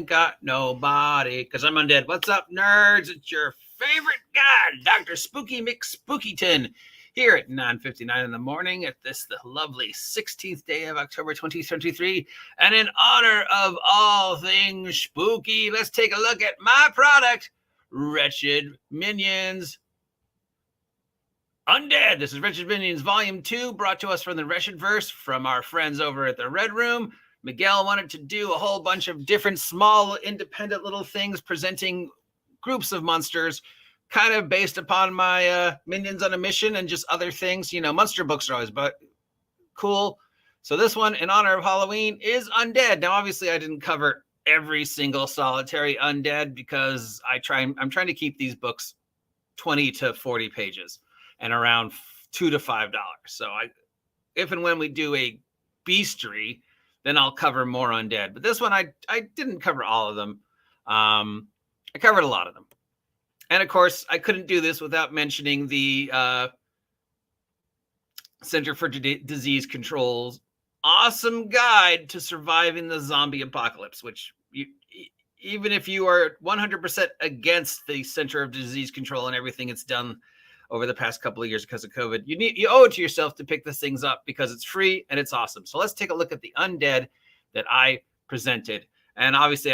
ain't got nobody, because I'm undead. What's up, nerds? It's your favorite guy, Dr. Spooky McSpookyton, here at 9:59 in the morning at the lovely 16th day of October 2023. And in honor of all things spooky, let's take a look at my product, Wretched Minions Undead. This is Wretched Minions Volume 2, brought to us from the Wretchedverse from our friends over at the Red Room. Miguel wanted to do a whole bunch of different small independent little things presenting groups of monsters kind of based upon my Minions on a Mission and just other things. You know, monster books are always but cool. So this one, in honor of Halloween, is Undead. Now, obviously, I didn't cover every single solitary Undead because I'm trying to keep these books 20 to 40 pages and around $2 to $5. So if and when we do a beastry, then I'll cover more Undead. But this one, I didn't cover all of them. I covered a lot of them. And of course, I couldn't do this without mentioning the Center for Disease Control's awesome guide to surviving the zombie apocalypse, which even if you are 100% against the Center of Disease Control and everything it's done over the past couple of years because of COVID, you owe it to yourself to pick this things up because it's free and it's awesome. So let's take a look at the Undead that I presented. And obviously,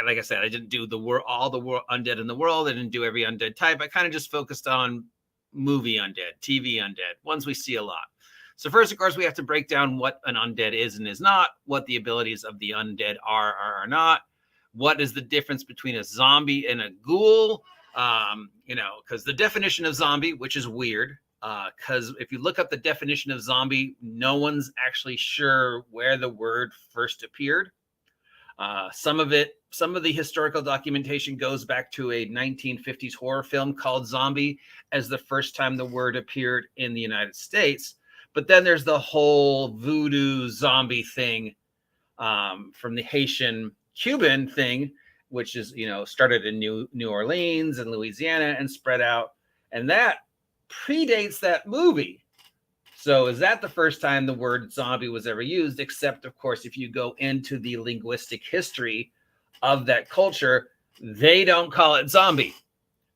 like I said, I didn't do all the Undead in the world. I didn't do every Undead type. I kind of just focused on movie Undead, TV Undead, ones we see a lot. So first, of course, we have to break down what an Undead is and is not, what the abilities of the Undead are not, what is the difference between a zombie and a ghoul. Because the definition of zombie, which is weird, because if you look up the definition of zombie, no one's actually sure where the word first appeared. Some of the historical documentation goes back to a 1950s horror film called Zombie as the first time the word appeared in the United States. But then there's the whole voodoo zombie thing from the Haitian Cuban thing, which is, started in New Orleans and Louisiana and spread out. And that predates that movie. So is that the first time the word zombie was ever used? Except, of course, if you go into the linguistic history of that culture, they don't call it zombie.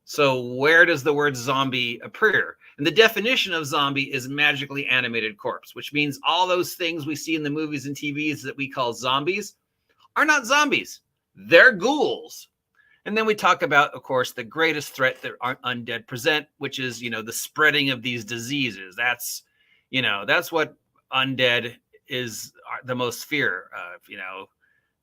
So where does the word zombie appear? And the definition of zombie is magically animated corpse, which means all those things we see in the movies and TVs that we call zombies are not zombies. They're ghouls. And then we talk about, of course, the greatest threat that Undead present, which is, the spreading of these diseases. That's what Undead is the most fear of.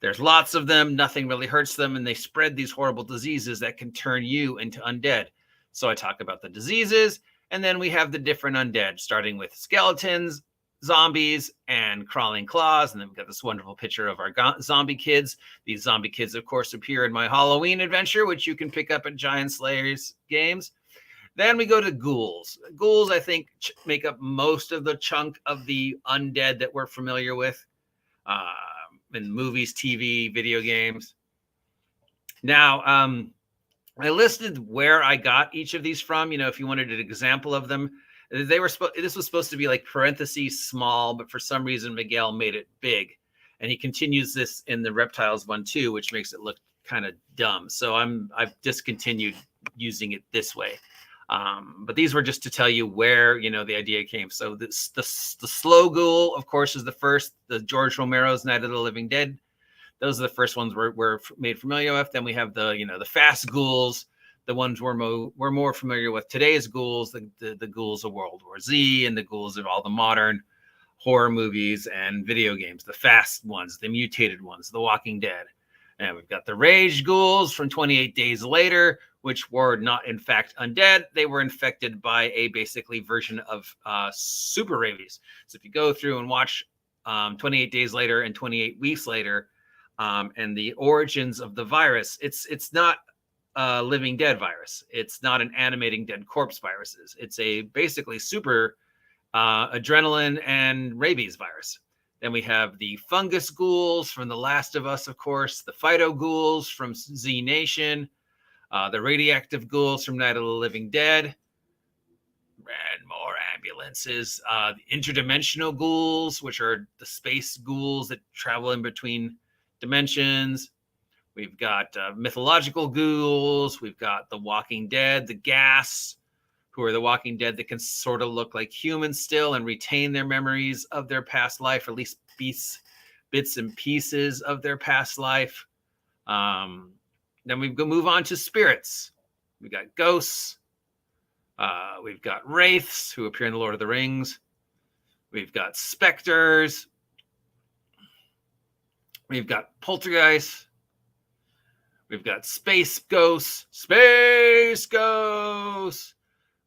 There's lots of them. Nothing really hurts them. And they spread these horrible diseases that can turn you into undead. So I talk about the diseases. And then we have the different undead, starting with skeletons, zombies, and crawling claws. And then we've got this wonderful picture of our zombie kids. These zombie kids, of course, appear in my Halloween adventure, which you can pick up at Giant Slayer's games. Then we go to ghouls. Ghouls, I think, make up most of the chunk of the undead that we're familiar with in movies, TV, video games. Now, I listed where I got each of these from. If you wanted an example of them, this was supposed to be like parentheses small, but for some reason Miguel made it big, and he continues this in the reptiles one too, which makes it look kind of dumb. So I've discontinued using it this way. But these were just to tell you where the idea came. So the slow ghoul, of course, is the first. The George Romero's Night of the Living Dead. Those are the first ones we're made familiar with. Then we have the fast ghouls. The ones we're more familiar with today's ghouls, the ghouls of World War Z and the ghouls of all the modern horror movies and video games, the fast ones, the mutated ones, The Walking Dead. And we've got the rage ghouls from 28 Days Later, which were not, in fact, undead. They were infected by a basically version of super rabies. So if you go through and watch 28 Days Later and 28 Weeks Later and the origins of the virus, it's not living dead virus. It's not an animating dead corpse viruses. It's a basically super adrenaline and rabies virus. Then we have the fungus ghouls from The Last of Us, of course, the phyto ghouls from Z Nation, the radioactive ghouls from Night of the Living Dead, and more ambulances, the interdimensional ghouls, which are the space ghouls that travel in between dimensions. We've got mythological ghouls. We've got the Walking Dead, the Gas, who are the Walking Dead that can sort of look like humans still and retain their memories of their past life, or at least bits and pieces of their past life. Then we move on to spirits. We got ghosts. We've got wraiths who appear in the Lord of the Rings. We've got specters. We've got poltergeists. We've got space ghosts.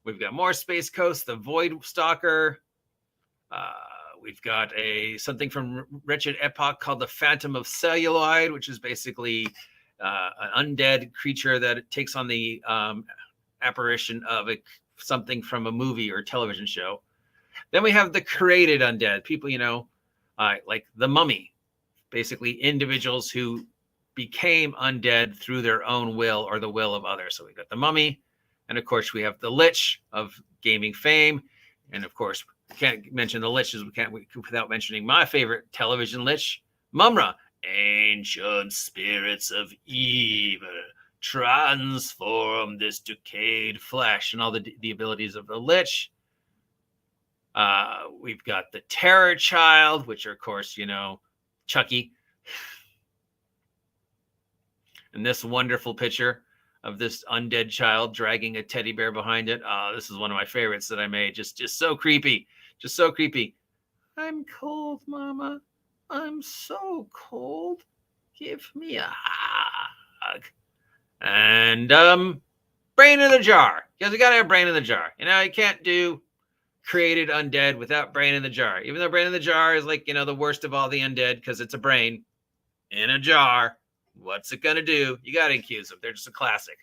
We've got more space ghosts, the Void Stalker. We've got something from Wretched Epoch called the Phantom of Celluloid, which is basically an undead creature that takes on the apparition of something from a movie or television show. Then we have the created undead, people, like the Mummy, basically individuals who became undead through their own will or the will of others. So we got the Mummy, and of course we have the Lich of gaming fame, and of course we can't mention the Liches without mentioning my favorite television Lich, Mumra. Ancient spirits of evil, transform this decayed flesh, and all the abilities of the Lich. We've got the Terror Child, which are, of course, Chucky. And this wonderful picture of this undead child dragging a teddy bear behind it. This is one of my favorites that I made. Just so creepy. Just so creepy. I'm cold, Mama. I'm so cold. Give me a hug. And brain in the jar. Because we got to have brain in the jar. You can't do created undead without brain in the jar. Even though brain in the jar is like, the worst of all the undead because it's a brain in a jar. What's it going to do? You got to infuse them. They're just a classic.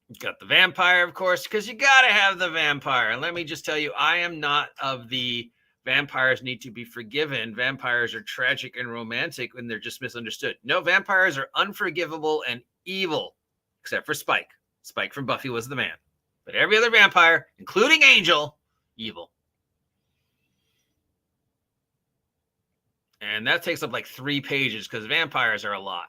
You've got the vampire, of course, because you got to have the vampire. And let me just tell you, I am not of the vampires need to be forgiven. Vampires are tragic and romantic when they're just misunderstood. No, vampires are unforgivable and evil, except for Spike. Spike from Buffy was the man. But every other vampire, including Angel, evil. And that takes up like 3 pages because vampires are a lot.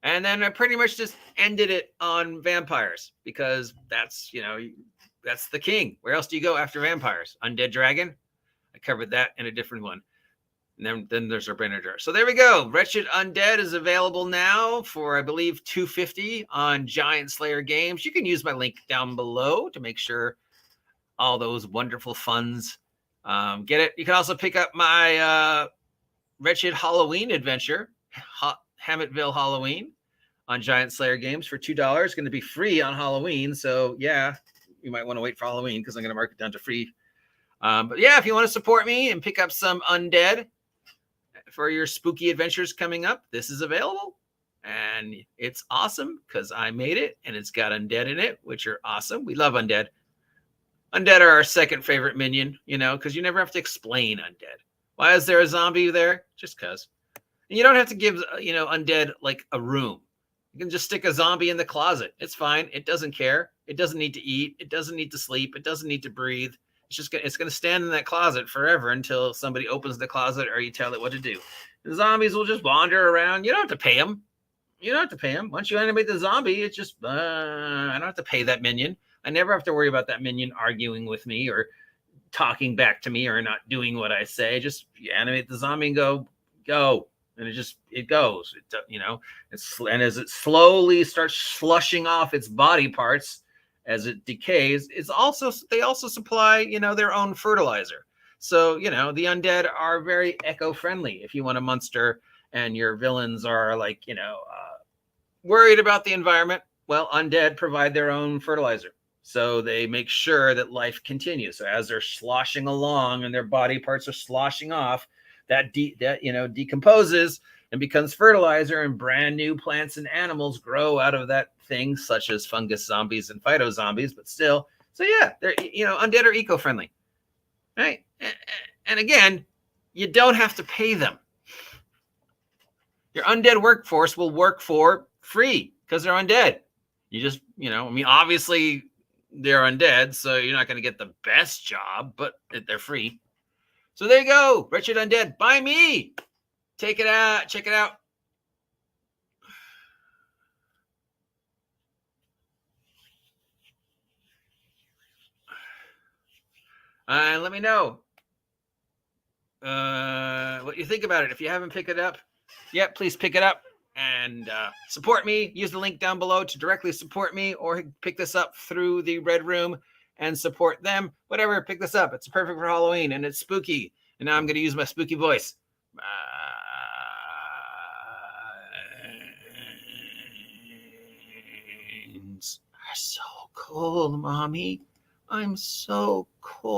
And then I pretty much just ended it on vampires because that's the king. Where else do you go after vampires? Undead Dragon? I covered that in a different one. And then there's our brain in a jar. So there we go. Wretched Undead is available now for, I believe, $2.50 on Giant Slayer Games. You can use my link down below to make sure all those wonderful funds get it. You can also pick up my Wretched Halloween adventure, Hammetville Halloween, on Giant Slayer Games for $2. Going to be free on Halloween. So, yeah, you might want to wait for Halloween because I'm going to mark it down to free. But, yeah, if you want to support me and pick up some Undead for your spooky adventures coming up, this is available. And it's awesome because I made it, and it's got Undead in it, which are awesome. We love Undead. Undead are our second favorite minion, because you never have to explain Undead. Why is there a zombie there? Just because. And you don't have to give, Undead like a room. You can just stick a zombie in the closet. It's fine. It doesn't care. It doesn't need to eat. It doesn't need to sleep. It doesn't need to breathe. It's going to stand in that closet forever until somebody opens the closet or you tell it what to do. The zombies will just wander around. You don't have to pay them. Once you animate the zombie, it's just, I don't have to pay that minion. I never have to worry about that minion arguing with me or talking back to me or not doing what I say. Just you animate the zombie and go. And it goes, and as it slowly starts flushing off its body parts, as it decays, they also supply, their own fertilizer. So, the undead are very eco-friendly. If you want a monster and your villains are like, worried about the environment, well, undead provide their own fertilizer. So they make sure that life continues. So as they're sloshing along and their body parts are sloshing off, that decomposes and becomes fertilizer, and brand new plants and animals grow out of that thing, such as fungus zombies and phyto zombies. But still, so yeah, they're undead are eco-friendly, right? And again, you don't have to pay them. Your undead workforce will work for free because they're undead. You just, obviously they're undead, so you're not going to get the best job, but they're free. So there you go. Wretched Undead by me. Take it out. Check it out. And let me know what you think about it. If you haven't picked it up yet, please pick it up and support me. Use the link down below to directly support me, or pick this up through the Red Room and support them. Whatever, pick this up. It's perfect for Halloween, and it's spooky. And now I'm going to use my spooky voice. I'm so cold, Mommy. I'm so cold.